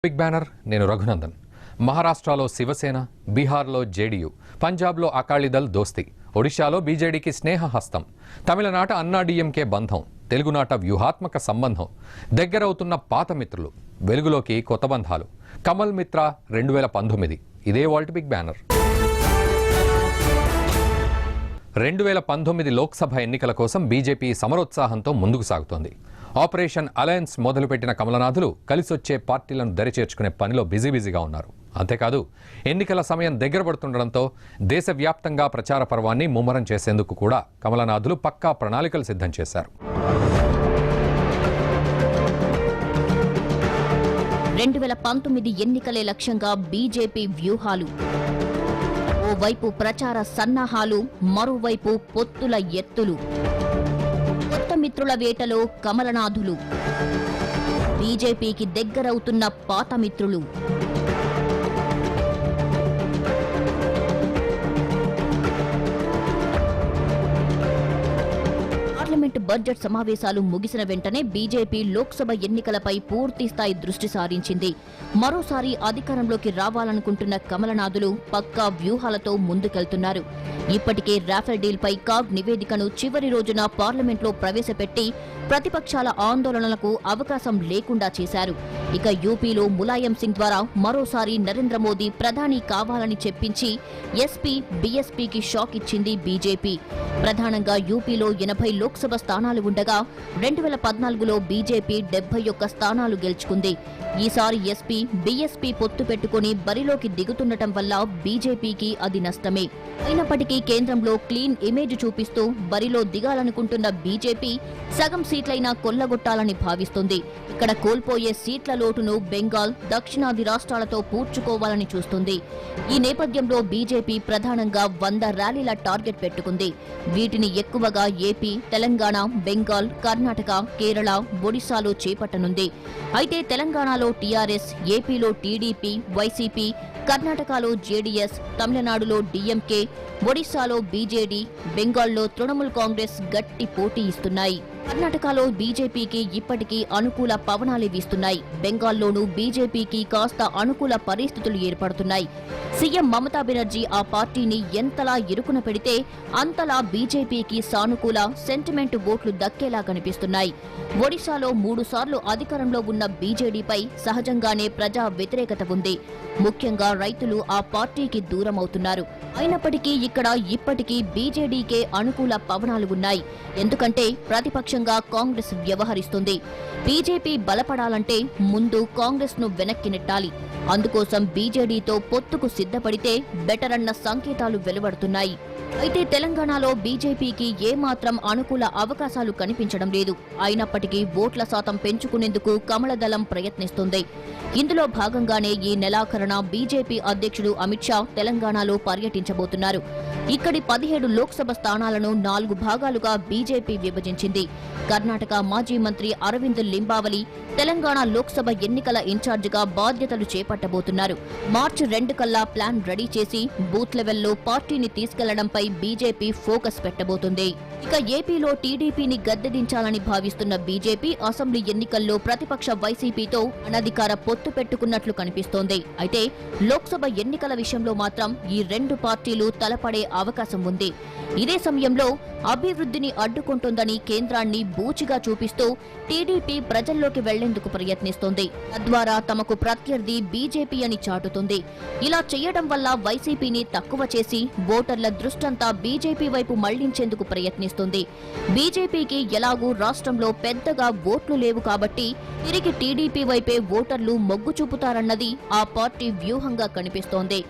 Big banner. నేను రఘునందన్. మహారాష్ట్రలో శివసేన, బీహార్లో జేడీయూ, పంజాబ్లో అకాలీదళ్ దోస్తీ, ఒడిశాలో బీజేడీకి స్నేహహస్తం, తమిళనాట అన్నాడీఎంకే బంధం, తెలుగునాట వ్యూహాత్మక సంబంధం, దగ్గరవుతున్న పాత మిత్రులు, వెలుగులోకి కొత్త బంధాలు. కమల్ మిత్ర 2019 ఇదే వాల్ట్ బిగ్ బ్యానర్. 2019 లోక్సభ ఎన్నికల కోసం బీజేపీ సమరోత్సాహంతో ముందుకు సాగుతోంది. ఆపరేషన్ అలయన్స్ మొదలుపెట్టిన కమలనాథులు కలిసొచ్చే పార్టీలను దరిచేర్చుకునే పనిలో బిజీగా ఉన్నారు. అంతేకాదు, ఎన్నికల సమయం దగ్గర పడుతుండటంతో దేశవ్యాప్తంగా ప్రచార పర్వాన్ని ముమ్మరం చేసేందుకు కూడా కమలనాథులు పక్కా ప్రణాళికలు సిద్ధం చేశారు. 2019 ఎన్నికలే లక్ష్యంగా బీజేపీ వ్యూహాలు. ఓవైపు ప్రచార సన్నాహాలు, మరోవైపు పొత్తుల ఎత్తులు. కొత్త మిత్రుల వేటలో కమలనాథులు, బీజేపీకి దగ్గరవుతున్న పాత మిత్రులు. పార్లమెంటు బడ్జెట్ సమావేశాలు ముగిసిన వెంటనే బీజేపీ లోక్సభ ఎన్నికలపై పూర్తిస్థాయి దృష్టి సారించింది. మరోసారి అధికారంలోకి రావాలనుకుంటున్న కమలనాథులు పక్కా వ్యూహాలతో ముందుకెళ్తున్నారు. ఇప్పటికే రాఫెల్ డీల్పై కాగ్ నివేదికను చివరి రోజున పార్లమెంట్లో ప్రవేశపెట్టి ప్రతిపక్షాల ఆందోళనలకు అవకాశం లేకుండా చేశారు. ఇక యూపీలో ములాయం సింగ్ ద్వారా మరోసారి నరేంద్ర మోదీ ప్రధాని కావాలని చెప్పించి ఎస్పీ, బీఎస్పీకి షాక్ ఇచ్చింది బీజేపీ. ప్రధానంగా యూపీలో 80 లోక్సభ స్థానాలు ఉండగా 2014లో బీజేపీ 71 స్థానాలు గెలుచుకుంది. ఈసారి ఎస్పీ, బీఎస్పీ పొత్తు పెట్టుకుని బరిలోకి దిగుతుండటం వల్ల బీజేపీకి అది నష్టమే. అయినప్పటికీ కేంద్రంలో క్లీన్ ఇమేజ్ చూపిస్తూ బరిలో దిగాలనుకుంటున్న బీజేపీ సగం సీట్లైనా కొల్లగొట్టాలని భావిస్తుంది. ఇక్కడ కోల్పోయే సీట్ల లోటును బెంగాల్, దక్షిణాది రాష్ట్రాలతో పూడ్చుకోవాలని చూస్తుంది. ఈ నేపథ్యంలో బీజేపీ ప్రధానంగా 100 ర్యాలీల టార్గెట్ పెట్టుకుంది. వీటిని ఎక్కువగా ఏపీ, తెలంగాణ, బెంగాల్, కర్ణాటక, కేరళ, ఒడిశాలో చేపట్టనుంది. అయితే తెలంగాణలో టీఆర్ఎస్, ఏపీలో టీడీపీ, వైసీపీ, కర్ణాటకలో జేడీఎస్, తమిళనాడులో డీఎంకే, ఒడిశాలో బీజేడీ, బెంగాల్లో తృణమూల్ కాంగ్రెస్ గట్టి పోటీ ఇస్తున్నాయి. కర్ణాటకలో బీజేపీకి ఇప్పటికీ అనుకూల పవనాలే వీస్తున్నాయి. బెంగాల్లోనూ బీజేపీకి కాస్త అనుకూల పరిస్థితులు ఏర్పడుతున్నాయి. సీఎం మమతా బెనర్జీ ఆ పార్టీని ఎంతలా ఇరుకున పెడితే అంతలా బీజేపీకి సానుకూల సెంటిమెంట్ ఓట్లు దక్కేలా కనిపిస్తున్నాయి. ఒడిశాలో 3 సార్లు అధికారంలో ఉన్న బీజేడీపై సహజంగానే ప్రజా వ్యతిరేకత ఉంది. ముఖ్యంగా రైతులు ఆ పార్టీకి దూరమవుతున్నారు. అయినప్పటికీ ఇక్కడ ఇప్పటికీ బీజేడీకే అనుకూల పవనాలు ఉన్నాయి. ఎందుకంటే ప్రతిపక్షంగా కాంగ్రెస్ వ్యవహరిస్తుంది. బీజేపీ బలపడాలంటే ముందు కాంగ్రెస్ ను వెనక్కి నెట్టాలి. అందుకోసం బీజేడీతో పొత్తుకు సిద్ధపడితే బెటర్ అన్న సంకేతాలు వెలువడుతున్నాయి. అయితే తెలంగాణలో బీజేపీకి ఏమాత్రం అనుకూల అవకాశాలు కనిపించడం లేదు. అయినప్పటికీ ఓట్ల శాతం పెంచుకునేందుకు కమలదళం ప్రయత్నిస్తుంది. ఇందులో భాగంగానే ఈ నెలాఖరున బీజేపీ అధ్యక్షుడు అమిత్ షా తెలంగాణలో పర్యటించబోతున్నారు. ఇక్కడి 17 లోక్సభ స్థానాలను 4 భాగాలుగా బీజేపీ విభజించింది. కర్ణాటక మాజీ మంత్రి అరవింద్ లింబావలి తెలంగాణ లోక్సభ ఎన్నికల ఇన్ఛార్జిగా బాధ్యతలు చేపట్టబోతున్నారు. మార్చి 2 కల్లా ప్లాన్ రెడీ చేసి బూత్ లెవెల్లో పార్టీని తీసుకెళ్లడంపై బీజేపీ ఫోకస్ పెట్టబోతుంది. ఇక ఏపీలో టీడీపీని గద్దెదించాలని భావిస్తున్న బీజేపీ అసెంబ్లీ ఎన్నికల్లో ప్రతిపక్ష వైసీపీతో అనధికార పొత్తు పెట్టుకున్నట్లు కనిపిస్తోంది. అయితే లోక్సభ ఎన్నికల విషయంలో మాత్రం ఈ 2 పార్టీలు తలపడే అవకాశం ఉంది. ఇదే సమయంలో అభివృద్ధిని అడ్డుకుంటోందని కేంద్రాన్ని బూచిగా చూపిస్తూ టీడీపీ ప్రజల్లోకి వెళ్లేందుకు ప్రయత్నిస్తోంది. తద్వారా తమకు ప్రత్యర్థి బీజేపీ అని చాటుతుంది. ఇలా చేయడం వల్ల వైసీపీని తక్కువ చేసి ఓటర్ల దృష్టంతా బీజేపీ వైపు మళ్లించేందుకు ప్రయత్నిస్తుంది. బీజేపీకి ఎలాగూ రాష్ట్రంలో పెద్దగా ఓట్లు లేవు కాబట్టి తిరిగి టీడీపీ వైపే ఓటర్లు మొగ్గు చూపుతారన్నది ఆ పార్టీ వ్యూహంగా కనిపిస్తోంది.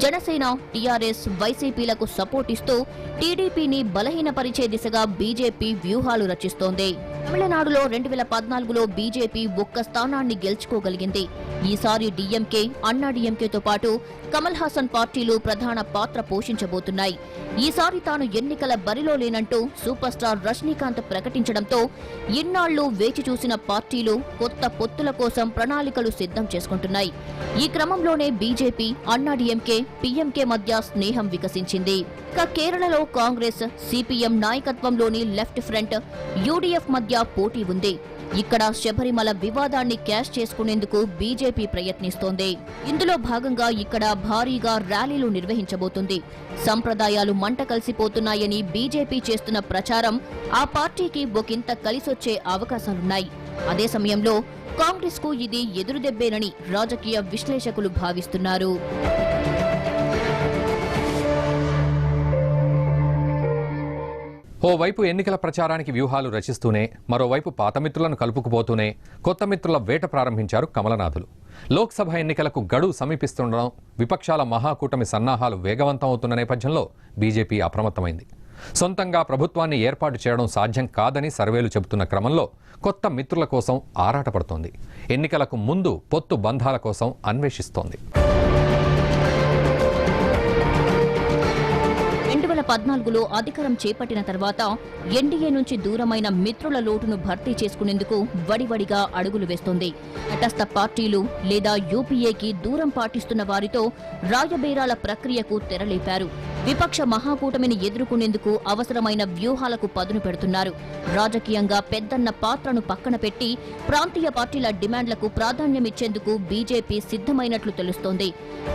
జనసేన, టీఆర్ఎస్, వైసీపీలకు సపోర్ట్ ఇస్తూ టీడీపీని బలహీనపరిచే దిశగా బీజేపీ వ్యూహాలు రచిస్తోంది. తమిళనాడులో 2014లో బీజేపీ 1 స్థానాన్ని గెలుచుకోగలిగింది. ఈసారి డీఎంకే, అన్నాడీఎంకేతో పాటు కమల్ హాసన్ పార్టీలు ప్రధాన పాత్ర పోషించబోతున్నాయి. ఈసారి తాను ఎన్నికల బరిలో లేనంటూ సూపర్ స్టార్ రజనీకాంత్ ప్రకటించడంతో ఇన్నాళ్లు వేచి చూసిన పార్టీలు కొత్త పొత్తుల కోసం ప్రణాళికలు సిద్ధం చేసుకుంటున్నాయి. ఈ క్రమంలోనే బీజేపీ, అన్నాడీఎంకే, పీఎంకే మధ్య స్నేహం వికసించింది. ఇక కేరళలో కాంగ్రెస్, సిపిఎం సిపిఎం నాయకత్వంలోని లెఫ్ట్ ఫ్రంట్ యూడీఎఫ్ మధ్య పోటీ ఉంది. ఇక్కడ శబరిమల వివాదాన్ని క్యాష్ చేసుకునేందుకు బీజేపీ ప్రయత్నిస్తోంది. ఇందులో భాగంగా ఇక్కడ భారీగా ర్యాలీలు నిర్వహించబోతుంది. సంప్రదాయాలు మంట కలిసిపోతున్నాయని బీజేపీ చేస్తున్న ప్రచారం ఆ పార్టీకి ఒకంత కలిసొచ్చే అవకాశాలున్నాయి. అదే సమయంలో కాంగ్రెస్ కు ఇది ఎదురుదెబ్బేనని రాజకీయ విశ్లేషకులు భావిస్తున్నారు. ఓవైపు ఎన్నికల ప్రచారానికి వ్యూహాలు రచిస్తూనే మరోవైపు పాత మిత్రులను కలుపుకుపోతూనే కొత్త మిత్రుల వేట ప్రారంభించారు కమలనాథులు. లోక్సభ ఎన్నికలకు గడువు సమీపిస్తుండడం, విపక్షాల మహాకూటమి సన్నాహాలు వేగవంతం అవుతున్న నేపథ్యంలో బీజేపీ అప్రమత్తమైంది. సొంతంగా ప్రభుత్వాన్ని ఏర్పాటు చేయడం సాధ్యం కాదని సర్వేలు చెబుతున్న క్రమంలో కొత్త మిత్రుల కోసం ఆరాటపడుతోంది. ఎన్నికలకు ముందు పొత్తు బంధాల కోసం అన్వేషిస్తోంది. 2014లో అధికారం చేపట్టిన తర్వాత ఎన్డీఏ నుంచి దూరమైన మిత్రుల లోటును భర్తీ చేసుకునేందుకు వడివడిగా అడుగులు వేస్తోంది. తటస్థ పార్టీలు లేదా యూపీఏకి దూరం పాటిస్తున్న వారితో రాయబేరాల ప్రక్రియకు తెరలేపారు. విపక్ష మహాకూటమిని ఎదుర్కొనేందుకు అవసరమైన వ్యూహాలకు పదును పెడుతున్నారు. రాజకీయంగా పెద్దన్న పాత్రను పక్కన పెట్టి ప్రాంతీయ పార్టీల డిమాండ్లకు ప్రాధాన్యమిచ్చేందుకు బీజేపీ సిద్ధమైనట్లు తెలుస్తోంది.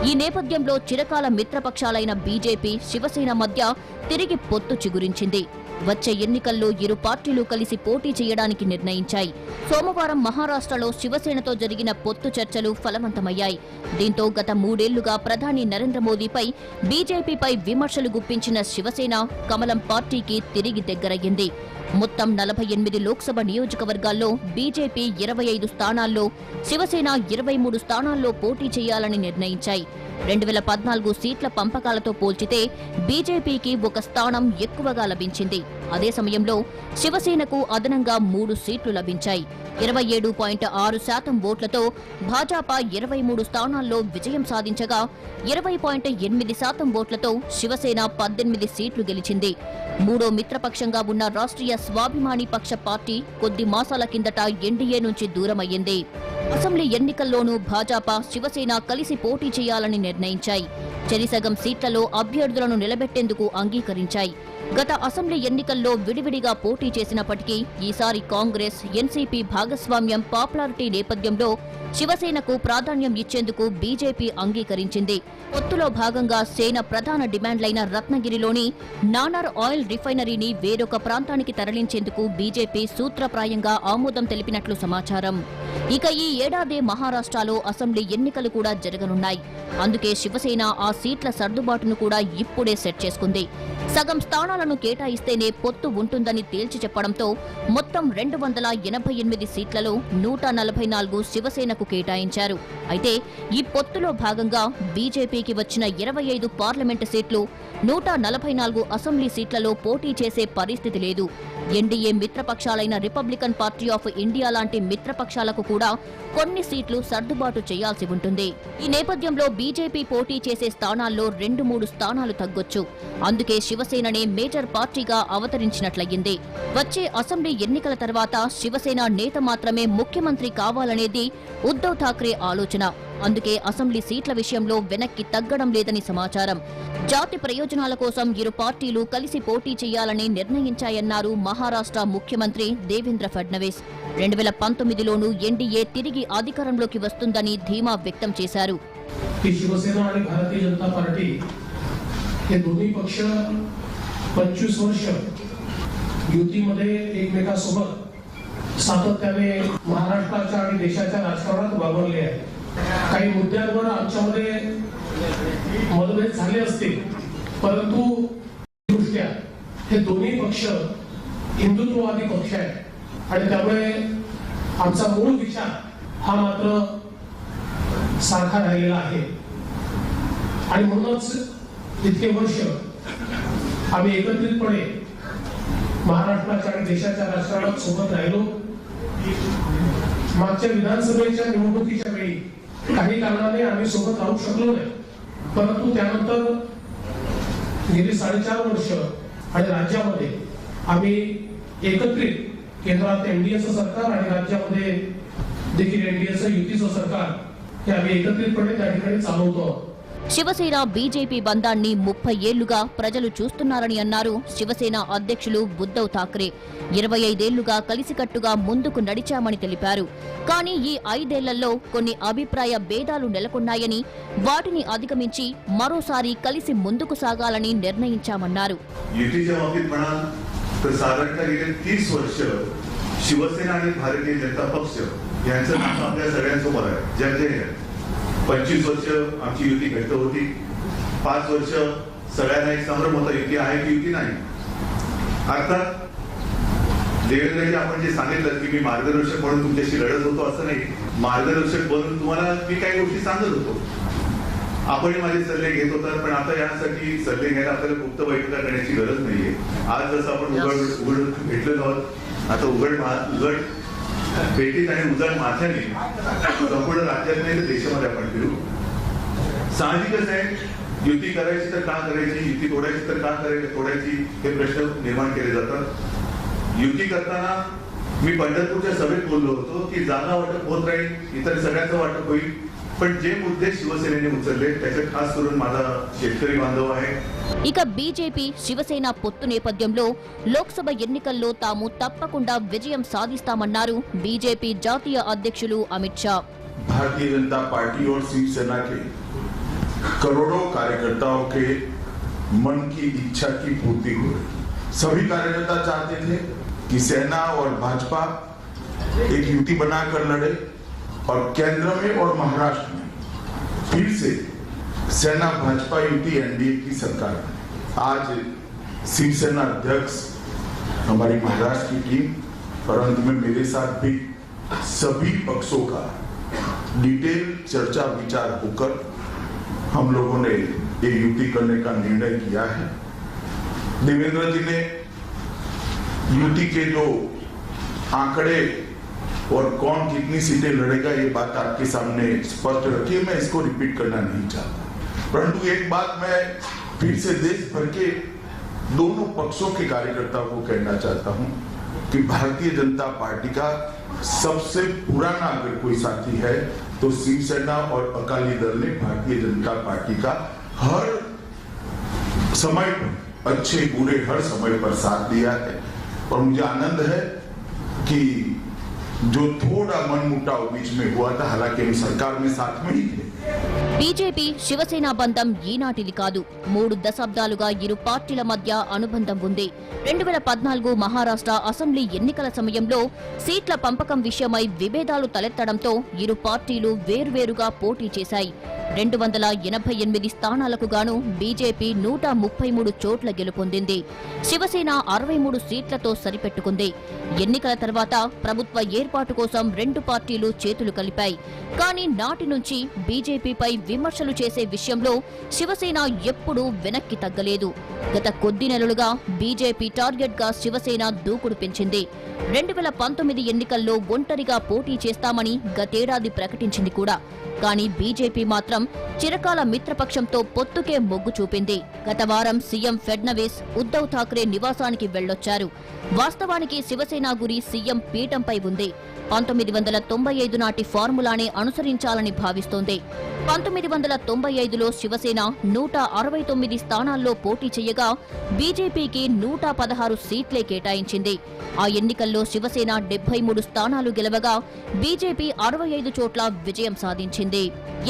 ఈ నేపథ్యంలో చిరకాల మిత్రపక్షాలైన బీజేపీ, శివసేన మధ్య తిరిగి పొత్తు చిగురించింది. వచ్చే ఎన్నికల్లో ఇరు పార్టీలు కలిసి పోటీ చేయడానికి నిర్ణయించాయి. సోమవారం మహారాష్ట్రలో శివసేనతో జరిగిన పొత్తు చర్చలు ఫలవంతమయ్యాయి. దీంతో గత 3 ఏళ్లుగా ప్రధాని నరేంద్ర మోదీపై, బీజేపీపై విమర్శలు గుప్పించిన శివసేన కమలం పార్టీకి తిరిగి దగ్గరయ్యింది. మొత్తం 48 లోక్సభ నియోజకవర్గాల్లో బీజేపీ 25 స్థానాల్లో, శివసేన 23 స్థానాల్లో పోటీ చేయాలని నిర్ణయించాయి. 2014 సీట్ల పంపకాలతో పోల్చితే బీజేపీకి 1 స్థానం ఎక్కువగా లభించింది. అదే సమయంలో శివసేనకు అదనంగా 3 సీట్లు లభించాయి. 27.6% ఓట్లతో భాజపా 23 స్థానాల్లో విజయం సాధించగా 20.8% ఓట్లతో శివసేన 18 సీట్లు గెలిచింది. మూడో మిత్రపక్షంగా ఉన్న రాష్ట్రీయ స్వాభిమాని పక్ష పార్టీ కొద్ది మాసాల కిందట ఎన్డీఏ నుంచి దూరమయ్యింది. అసెంబ్లీ ఎన్నికల్లోనూ భాజపా, శివసేన కలిసి పోటీ చేయాలని నిర్ణయించాయి. చెరిసగం సీట్లలో అభ్యర్థులను నిలబెట్టేందుకు అంగీకరించాయి. గత అసెంబ్లీ ఎన్నికల్లో విడివిడిగా పోటీ చేసినప్పటికీ ఈసారి కాంగ్రెస్, ఎన్సీపీ భాగస్వామ్యం, పాపులారిటీ నేపథ్యంలో శివసేనకు ప్రాధాన్యం ఇచ్చేందుకు బీజేపీ అంగీకరించింది. పొత్తులో భాగంగా సేన ప్రధాన డిమాండ్లైన రత్నగిరిలోని నానర్ ఆయిల్ రిఫైనరీని వేరొక ప్రాంతానికి తరలించేందుకు బీజేపీ సూత్రప్రాయంగా ఆమోదం తెలిపినట్లు సమాచారం. ఇక ఈ ఏడాది మహారాష్ట్రలో అసెంబ్లీ ఎన్నికలు కూడా జరగనున్నాయి. అందుకే శివసేన ఆ సీట్ల సర్దుబాటును కూడా ఇప్పుడే సెట్ చేసుకుంది. సగం స్థానాలను కేటాయిస్తేనే పొత్తు ఉంటుందని తేల్చి చెప్పడంతో మొత్తం 288 సీట్లలో 144 శివసేనకు కేటాయించారు. అయితే ఈ పొత్తులో భాగంగా బీజేపీకి వచ్చిన 25 పార్లమెంటు సీట్లు, 144 అసెంబ్లీ సీట్లలో పోటీ చేసే పరిస్థితి లేదు. ఎన్డీఏ మిత్రపక్షాలైన రిపబ్లికన్ పార్టీ ఆఫ్ ఇండియా లాంటి మిత్రపక్షాలకు కూడా కొన్ని సీట్లు సర్దుబాటు చేయాల్సి ఉంటుంది. ఈ నేపథ్యంలో బీజేపీ పోటీ చేసే స్థానాల్లో 2-3 స్థానాలు తగ్గొచ్చు. అందుకే శివసేననే మేజర్ పార్టీగా అవతరించినట్లయింది. వచ్చే అసెంబ్లీ ఎన్నికల తర్వాత శివసేన నేత మాత్రమే ముఖ్యమంత్రి కావాలనేది ఉద్ధవ్ ఠాక్రే ఆలోచన. అందుకే అసెంబ్లీ సీట్ల విషయంలో వెనక్కి తగ్గడం లేదని సమాచారం. జాతి ప్రయోజనాల కోసం ఇరు పార్టీలు కలిసి పోటీ చేయాలని నిర్ణయించాయన్నారు మహారాష్ట్ర ముఖ్యమంత్రి దేవేంద్ర ఫడ్నవీస్. 2019లోనూ ఎన్డీఏ తిరిగి అధికారంలోకి వస్తుందని ధీమా వ్యక్తం చేశారు. शिवसेना आणि भारतीय जनता पार्टी हे दोन्ही पक्ष 25 वर्ष युतीमध्ये एकमेकांसोबत सातत्याने महाराष्ट्राच्या आणि देशाच्या राजकारणात वावरले आहेत. काही मुद्द्यांवर आमच्यामध्ये मतभेद झाले असतील, परंतु दृष्ट्या हे दोन्ही पक्ष हिंदुत्ववादी पक्ष आहेत आणि त्यामुळे आमचा मूळ विचार हा मात्र सारखा राहिलेला आहे. आणि म्हणूनच इतके वर्ष आम्ही एकत्रितपणे महाराष्ट्राच्या आणि देशाच्या राजकारणात सोबत राहिलो. मागच्या विधानसभेच्या निवडणुकीच्या वेळी काही कारणाने आम्ही सोबत राहू शकलो नाही, परंतु त्यानंतर गेली 4.5 वर्ष आणि राज्यामध्ये आम्ही एकत्रित केंद्रात एनडीएचं सरकार आणि राज्यामध्ये देखील एनडीएचं युतीचं सरकार हे आम्ही एकत्रितपणे त्या ठिकाणी चालवतो. శివసేన బీజేపీ బంధాన్ని 30 ఏళ్లుగా ప్రజలు చూస్తున్నారని అన్నారు శివసేన అధ్యక్షులు ఉద్దవ్ ఠాక్రే. 25 ఏళ్లుగా కలిసికట్టుగా ముందుకు నడిచామని తెలిపారు. కానీ ఈ 5 ఏళ్లలో కొన్ని అభిప్రాయ భేదాలు నెలకొన్నాయని, వాటిని అధిగమించి మరోసారి కలిసి ముందుకు సాగాలని నిర్ణయించామన్నారు. तर साधारणतः गेले 30 वर्ष शिवसेना आणि भारतीय जनता पक्ष यांचं नातं आपल्या सगळ्यांसमोर आहे. ज्यांचे 25 वर्ष आमची युती घट्ट होती, 5 वर्ष सगळ्यांना एक संभ्रम होता युती आहे की युती नाही. अर्थात देवेंद्रजी आपण जे सांगितलं की मी मार्गदर्शक म्हणून तुमच्याशी लढत होतो असं नाही. मार्गदर्शक बनून तुम्हाला मी काही गोष्टी सांगत होतो, आपणही माझे सल्ले घेत होता. पण आता यासाठी सल्ले घ्यायला आपल्याला गुप्त बैठका करण्याची गरज नाहीये. आज जसं आपण उघड भेटलेलो आहोत, आता उघड भेटीत आणि उजळ माथ्याने संपूर्ण राज्यात नाही तर देशामध्ये आपण फिरू. साहजिकच आहे, युती करायची तर का करायची, युती तोडायची तर का तोडायची, हे प्रश्न निर्माण केले जातात. युती करताना मी पंढरपूरच्या सभेत बोललो होतो की जागा वाटप होत राहील, इतर सगळ्यांचं वाटप होईल. पण जे मुद्दे शिवसेनेने उचलले त्याचे खास करून माझा शेतकरी बांधव आहे. ఇక బీజేపీ శివసేన పొత్తు నేపథ్యంలో లోక్సభ ఎన్నికల్లో తాము తప్పకుండా విజయం సాధిస్తామన్నారు బీజేపీ జాతీయ అధ్యక్షులు అమిత్ షా. भारतीय जनता पार्टी और शिवसेना के करोड़ों कार्यकर्ताओं के मन की इच्छा की पूर्ति हो रही. सभी कार्यकर्ता चाहते थे कि सेना और भाजपा एक युति बनाकर लड़े और केंद्र में और महाराष्ट्र में फिर से सेना भाजपा युति एनडीए की सरकार. आज शिवसेना अध्यक्ष, हमारी महाराष्ट्र की टीम और अंत में मेरे साथ भी सभी पक्षों का डिटेल चर्चा विचार होकर हम लोगों ने ये युति करने का निर्णय किया है. देवेंद्र जी ने युति के जो आंकड़े और कौन कितनी सीटें लड़ेगा ये बात आपके सामने स्पष्ट रखी है. मैं इसको रिपीट करना नहीं चाहता, परंतु एक बात मैं फिर से देश भर के दोनों पक्षों के कार्यकर्ताओं को कहना चाहता हूं कि भारतीय जनता पार्टी का सबसे पुराना अगर कोई साथी है तो शिवसेना और अकाली दल ने भारतीय जनता पार्टी का हर समय पर, अच्छे बुरे हर समय पर साथ दिया है. और मुझे आनंद है कि जो थोड़ा मनमुटाव बीच में हुआ था, हालांकि हम सरकार में साथ में ही थे. బీజేపీ శివసేన బంధం ఈనాటిది కాదు. 3 దశాబ్దాలుగా ఇరు పార్టీల మధ్య అనుబంధం ఉంది. 2014 మహారాష్ట్ర అసెంబ్లీ ఎన్నికల సమయంలో సీట్ల పంపకం విషయమై విభేదాలు తలెత్తడంతో ఇరు పార్టీలు వేర్వేరుగా పోటీ చేశాయి. 288 స్థానాలకు గాను బీజేపీ 133 చోట్ల గెలుపొందింది. శివసేన 63 సీట్లతో సరిపెట్టుకుంది. ఎన్నికల తర్వాత ప్రభుత్వ ఏర్పాటు కోసం 2 పార్టీలు చేతులు కలిపాయి. కానీ నాటి నుంచి బీజేపీపై విమర్శలు చేసే విషయంలో శివసేన ఎప్పుడూ వెనక్కి తగ్గలేదు. గత కొద్ది నెలలుగా బీజేపీ టార్గెట్ గా శివసేన దూకుడు పెంచింది. 2019 ఎన్నికల్లో ఒంటరిగా పోటీ చేస్తామని గతేడాది ప్రకటించింది కూడా. కానీ బీజేపీ మాత్రం చిరకాల మిత్రపక్షంతో పొత్తుకే మొగ్గు చూపింది. గత వారం సీఎం ఫడ్నవీస్ ఉద్దవ్ ఠాక్రే నివాసానికి వెళ్లొచ్చారు. వాస్తవానికి శివసేన గురి సీఎం పీఠంపై ఉంది. 1995 నాటి ఫార్ములానే అనుసరించాలని భావిస్తోంది. 1995లో శివసేన 169 స్థానాల్లో పోటీ చేయగా బీజేపీకి 116 సీట్లే కేటాయించింది. ఆ ఎన్నికల్లో శివసేన 73 స్థానాలు గెలవగా బీజేపీ 65 చోట్ల విజయం సాధించింది.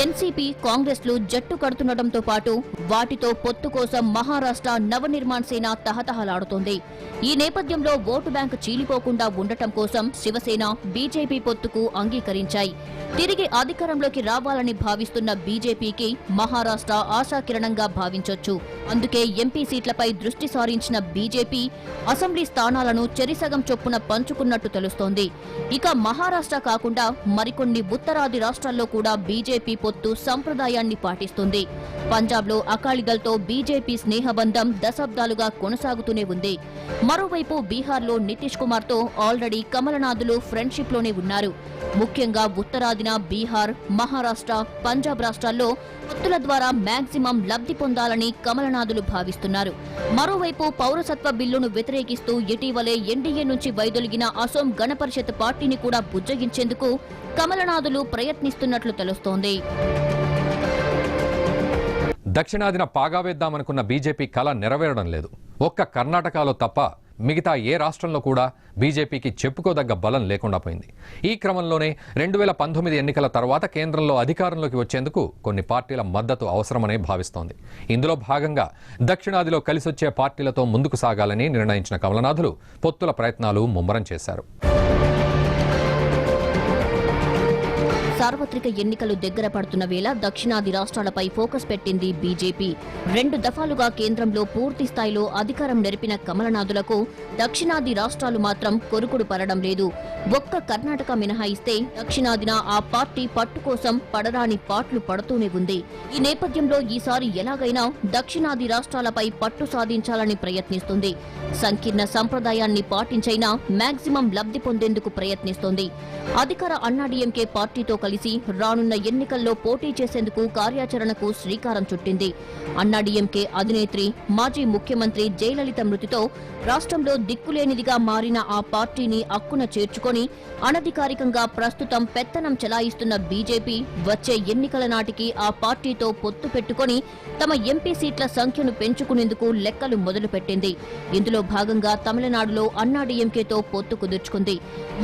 ఎన్సీపీ, కాంగ్రెస్లు జట్టు కడుతుండటంతో పాటు వాటితో పొత్తు కోసం మహారాష్ట్ర నవనిర్మాణ్ సేన తహతహలాడుతోంది. ఈ నేపథ్యంలో ఓటు బ్యాంకు చీలిపోకుండా ఉండటం కోసం శివసేన, బీజేపీ పొత్తుకు అంగీకరించాయి. తిరిగి అధికారంలోకి రావాలని భావిస్తున్న బీజేపీకి మహారాష్ట్ర ఆశాకిరణంగా భావించొచ్చు. అందుకే ఎంపీ సీట్లపై దృష్టి సారించిన బీజేపీ అసెంబ్లీ స్థానాలను చెరిసగం చొప్పున పంచుకున్నట్టు తెలుస్తోంది. ఇక మహారాష్ట్ర కాకుండా మరికొన్ని ఉత్తరాది రాష్ట్రాల్లో కూడా బీజేపీ పొత్తు సంప్రదాయాన్ని పాటిస్తుంది. పంజాబ్లో అకాలీదళ్తో బీజేపీ స్నేహబంధం దశాబ్దాలుగా కొనసాగుతూనే ఉంది. మరోవైపు బీహార్లో నితీష్ కుమార్తో ఆల్రెడీ కమలనాథులు ఫ్రెండ్షిప్లోనే ఉన్నారు. ముఖ్యంగా ఉత్తరాదిన బీహార్, మహారాష్ట్ర, పంజాబ్ రాష్ట్రాల్లో పొత్తుల ద్వారా మాక్సిమం లబ్ధి పొందాలని కమలనాథులు భావిస్తున్నారు. మరోవైపు పౌరసత్వ బిల్లును వ్యతిరేకిస్తూ ఇటీవలే ఎన్డీఏ నుంచి వైదొలిగిన అసోం గణ పరిషత్ పార్టీని కూడా బుజ్జగించేందుకు కమలనాథులు ప్రయత్నిస్తున్నట్లు తెలుస్తోంది. దక్షిణాదిన పాగా వేద్దామనుకున్న బీజేపీ కల నెరవేరడం లేదు. ఒక్క కర్ణాటకలో తప్ప మిగతా ఏ రాష్ట్రంలో కూడా బీజేపీకి చెప్పుకోదగ్గ బలం లేకుండా పోయింది. ఈ క్రమంలోనే 2019 ఎన్నికల తర్వాత కేంద్రంలో అధికారంలోకి వచ్చేందుకు కొన్ని పార్టీల మద్దతు అవసరమని భావిస్తోంది. ఇందులో భాగంగా దక్షిణాదిలో కలిసొచ్చే పార్టీలతో ముందుకు సాగాలని నిర్ణయించిన కమలనాథులు పొత్తుల ప్రయత్నాలు ముమ్మరం చేశారు. సార్వత్రిక ఎన్నికలు దగ్గర పడుతున్న వేళ దక్షిణాది రాష్ట్రాలపై ఫోకస్ పెట్టింది బీజేపీ. 2 దఫాలుగా కేంద్రంలో పూర్తి స్థాయిలో అధికారం నెరిపిన కమలనాథులకు దక్షిణాది రాష్ట్రాలు మాత్రం కొరుకుడు పడడం లేదు. ఒక్క కర్ణాటక మినహాయిస్తే దక్షిణాదిన ఆ పార్టీ పట్టు కోసం పడరాని పాట్లు పడుతూనే ఉంది. ఈ నేపథ్యంలో ఈసారి ఎలాగైనా దక్షిణాది రాష్ట్రాలపై పట్టు సాధించాలని ప్రయత్నిస్తుంది. సంకీర్ణ సంప్రదాయాన్ని పాటించైనా మాక్సిమం లబ్ధి పొందేందుకు ప్రయత్నిస్తోంది. అధికార అన్నాడీఎంకే పార్టీతో కలిసి రానున్న ఎన్నికల్లో పోటీ చేసేందుకు కార్యాచరణకు శ్రీకారం చుట్టింది. అన్నాడీఎంకే అధినేత్రి మాజీ ముఖ్యమంత్రి జయలలిత మృతితో రాష్ట్రంలో దిక్కులేనిదిగా మారిన ఆ పార్టీని అక్కున చేర్చుకొని అనధికారికంగా ప్రస్తుతం పెత్తనం చెలాయిస్తున్న బీజేపీ వచ్చే ఎన్నికల నాటికి ఆ పార్టీతో పొత్తు పెట్టుకొని తమ ఎంపీ సీట్ల సంఖ్యను పెంచుకునేందుకు లెక్కలు మొదలుపెట్టింది. ఇందులో భాగంగా తమిళనాడులో అన్నాడీఎంకేతో పొత్తు కుదుర్చుకుంది.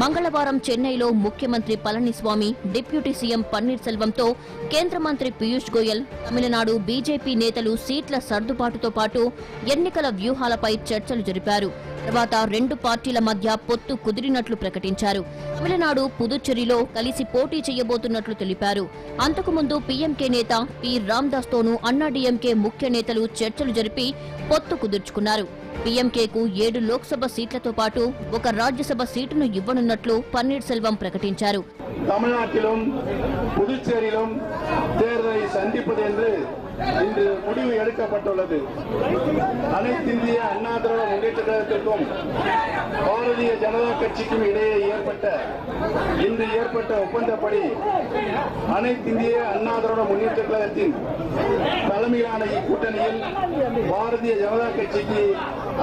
మంగళవారం చెన్నైలో ముఖ్యమంత్రి పళనిస్వామి, డిప్యూటీ సీఎం పన్నీర్ సెల్వంతో కేంద్ర మంత్రి పీయూష్ గోయల్, తమిళనాడు బీజేపీ నేతలు సీట్ల సర్దుబాటుతో పాటు ఎన్నికల వ్యూహాలపై చర్చలు జరిపారు. తర్వాత 2 పార్టీల మధ్య పొత్తు కుదిరినట్లు ప్రకటించారు. తమిళనాడు, పుదుచ్చేరిలో కలిసి పోటీ చేయబోతున్నట్లు తెలిపారు. అంతకుముందు పీఎంకే నేత టి రామదాస్ తోనూ అన్నాడీఎంకే ముఖ్య నేతలు చర్చలు జరిపి పొత్తు కుదుర్చుకున్నారు. పీఎంకేకు 7 లోక్సభ సీట్లతో పాటు 1 రాజ్యసభ సీటును ఇవ్వనున్నట్లు పన్నీర్ సెల్వం ప్రకటించారు. தமிழ்நாட்டிலும் புதுச்சேரியிலும் தேர்தலை சந்திப்பது என்று இன்று முடிவு எடுக்கப்பட்டுள்ளது. அனைத்து இந்திய அண்ணா திராவிட முன்னேற்ற கழகத்திற்கும் பாரதிய ஜனதா கட்சிக்கும் இடையே ஏற்பட்ட ஒப்பந்தப்படி அனைத்து இந்திய அண்ணா திராவிட முன்னேற்ற கழகத்தின் தலைமையிலான இக்கூட்டணியில் பாரதிய ஜனதா கட்சிக்கு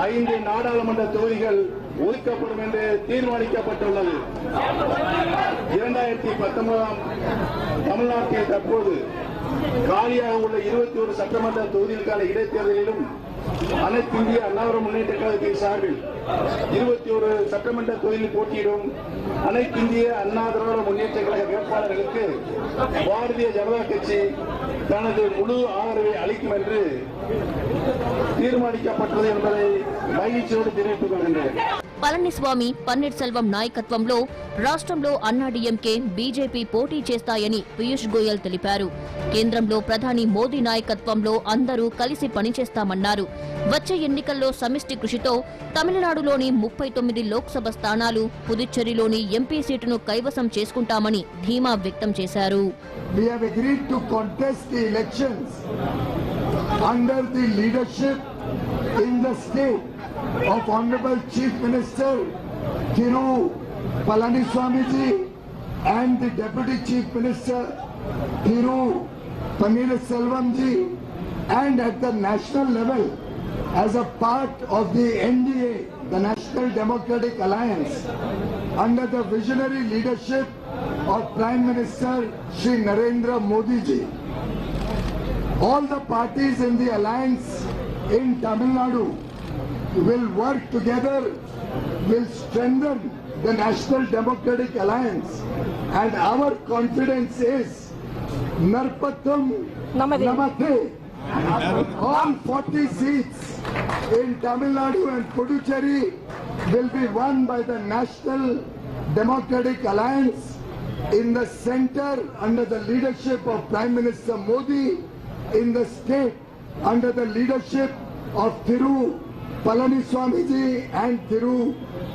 5 நாடாளுமன்ற தொகுதிகள் ஒதுக்கப்படும் என்று தீர்மானிக்கப்பட்டுள்ளது. 2019 தமிழ்நாட்டில் தற்போது காலியாக உள்ள 21 சட்டமன்ற தொகுதிகளுக்கான இடைத்தேர்தலிலும் அனைத்து இந்திய அண்ணா திராவிட முன்னேற்ற கழகத்தின் சார்பில் 21 சட்டமன்ற தொகுதியில் போட்டியிடும் அனைத்து இந்திய அண்ணா திராவிட முன்னேற்ற கழக வேட்பாளர்களுக்கு பாரதிய ஜனதா கட்சி தனது முழு ஆதரவை அளிக்கும் என்று தீர்மானிக்கப்பட்டது என்பதை மகிழ்ச்சியோடு தெரிவித்துக் கொள்கின்றேன். పళనిస్వామి, పన్నీర్ సెల్వం నాయకత్వంలో రాష్ట్రంలో అన్నాడీఎంకే, బీజేపీ పోటీ చేస్తాయని పీయూష్ గోయల్ తెలిపారు. కేంద్రంలో ప్రధాని మోదీ నాయకత్వంలో అందరూ కలిసి పనిచేస్తామన్నారు. వచ్చే ఎన్నికల్లో సమిష్టి కృషితో తమిళనాడులోని 39 లోక్సభ స్థానాలు, పుదుచ్చేరిలోని ఎంపీ సీటును కైవసం చేసుకుంటామని ధీమా వ్యక్తం చేశారు. We have agreed to contest the elections under the leadership in the state of Honorable Chief Minister Thiru Palaniswamy ji and the Deputy Chief Minister Thiru Pannir Selvam ji, and at the national level as a part of the NDA, the National Democratic Alliance, under the visionary leadership of Prime Minister Shri Narendra Modi ji. All the parties in the alliance in Tamil Nadu will work together, will strengthen the National Democratic Alliance, and our confidence is Narpattam Namate. All 40 seats in Tamil Nadu and Puducherry will be won by the National Democratic Alliance in the center under the leadership of Prime Minister Modi, in the state under the leadership of Thiru Palaniswamy ji and Thiru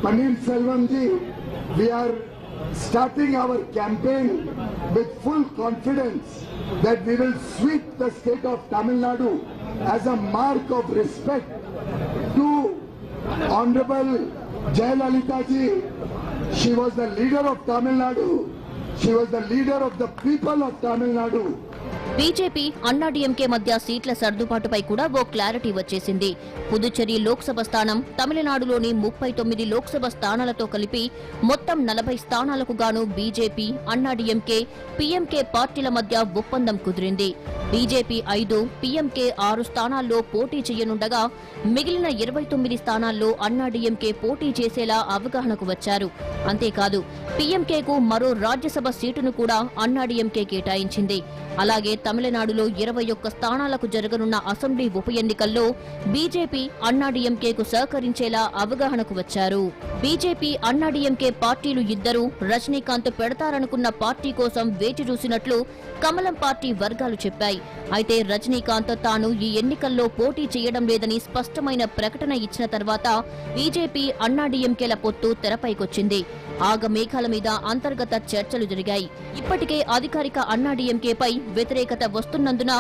Pannir Selvam ji. We are starting our campaign with full confidence that we will sweep the state of Tamil Nadu as a mark of respect to Honorable Jayalalitha ji. She was the leader of Tamil Nadu. She was the leader of the people of Tamil Nadu. BJP AIADMK మధ్య సీట్ల సర్దుబాటుపై కూడా ఓ clarity వచ్చేసింది. పుదుచ్చేరి లోక్సభ స్థానం, తమిళనాడులోని 39 లోక్సభ స్థానాలతో కలిపి మొత్తం 40 స్థానాలకు గాను బీజేపీ, అన్నాడీఎంకే, పీఎంకే పార్టీల మధ్య ఒప్పందం కుదిరింది. బీజేపీ 5, పీఎంకే 6 స్థానాల్లో పోటీ చేయనుండగా మిగిలిన 29 స్థానాల్లో అన్నాడీఎంకే పోటీ చేసేలా అవగాహనకు వచ్చారు. అంతేకాదు పీఎంకేకు మరో రాజ్యసభ సీటును కూడా అన్నాడీఎంకే కేటాయించింది. అలాగే తమిళనాడులో 21 స్థానాలకు జరగనున్న అసెంబ్లీ ఉప ఎన్నికల్లో బీజేపీ, అన్నాడీఎంకేకు సహకరించేలా అవగాహనకు వచ్చారు. బీజేపీ, అన్నాడీఎంకే పార్టీలు ఇద్దరూ రజనీకాంత్ పెడతారనుకున్న పార్టీ కోసం వేచి చూసినట్లు కమలం పార్టీ వర్గాలు చెప్పాయి. అయితే రజనీకాంత్ తాను ఈ ఎన్నికల్లో పోటీ చేయడం లేదని స్పష్టమైన ప్రకటన ఇచ్చిన తర్వాత బీజేపీ, అన్నాడీఎంకేల పొత్తు తెరపైకొచ్చింది. ఆగమేఘాల మీద అంతర్గత చర్చలు జరిగాయి. ఇప్పటికే అధికారిక అన్నాడీఎంకేపై వ్యతిరేకత వస్తున్నందున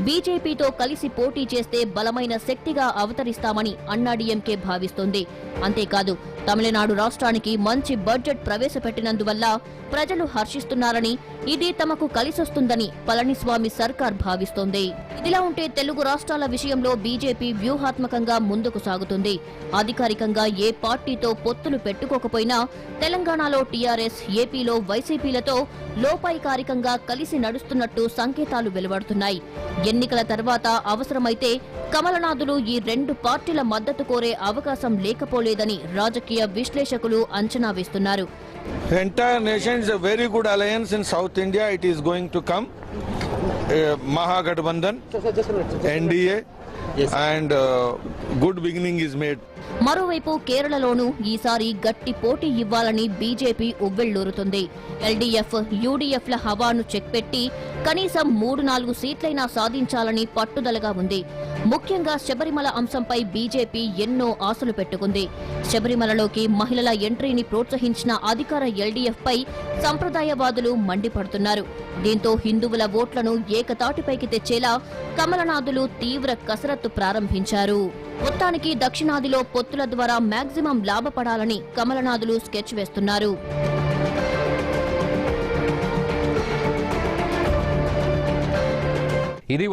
బీజేపీతో కలిసి పోటీ చేస్తే బలమైన శక్తిగా అవతరిస్తామని అన్నాడీఎంకే భావిస్తోంది. అంతేకాదు తమిళనాడు రాష్ట్రానికి మంచి బడ్జెట్ ప్రవేశపెట్టినందువల్ల ప్రజలు హర్షిస్తున్నారని, ఇది తమకు కలిసొస్తుందని పళనిస్వామి సర్కార్ భావిస్తోంది. ఇదిలా ఉంటే తెలుగు రాష్ట్రాల విషయంలో బీజేపీ వ్యూహాత్మకంగా ముందుకు సాగుతుంది. అధికారికంగా ఏ పార్టీతో పొత్తులు పెట్టుకోకపోయినా తెలంగాణలో టీఆర్ఎస్, ఏపీలో వైసీపీలతో లోపాయికారికంగా కలిసి నడుస్తున్నట్టు సంకేతాలు వెలువడుతున్నాయి. ఎన్నికల తర్వాత అవసరమైతే కమలనాథులు ఈ 2 పార్టీల మద్దతు కోరే అవకాశం లేకపోలేదని రాజకీయ విశ్లేషకులు అంచనా వేస్తున్నారు. The entire nation is a very good alliance in South India. It is going to come. Mahagathbandhan, NDA, and good beginning is made. మరోవైపు కేరళలోనూ ఈసారి గట్టి పోటీ ఇవ్వాలని బీజేపీ ఉవ్వెళ్లూరుతుంది. ఎల్డీఎఫ్, యూడీఎఫ్ల హవాను చెక్పెట్టి కనీసం 3-4 సీట్లైనా సాధించాలని పట్టుదలగా ఉంది. ముఖ్యంగా శబరిమల అంశంపై బీజేపీ ఎన్నో ఆశలు పెట్టుకుంది. శబరిమలలోకి మహిళల ఎంట్రీని ప్రోత్సహించిన అధికార ఎల్డీఎఫ్ పై సంప్రదాయవాదులు మండిపడుతున్నారు. దీంతో హిందువుల ఓట్లను ఏకతాటిపైకి తెచ్చేలా కమలనాథులు తీవ్ర కసరత్తు ప్రారంభించారు. మొత్తానికి దక్షిణాదిలో పొత్తుల ద్వారా మాక్సిమం లాభపడాలని కమలనాథులు స్కెచ్ వేస్తున్నారు. ఇది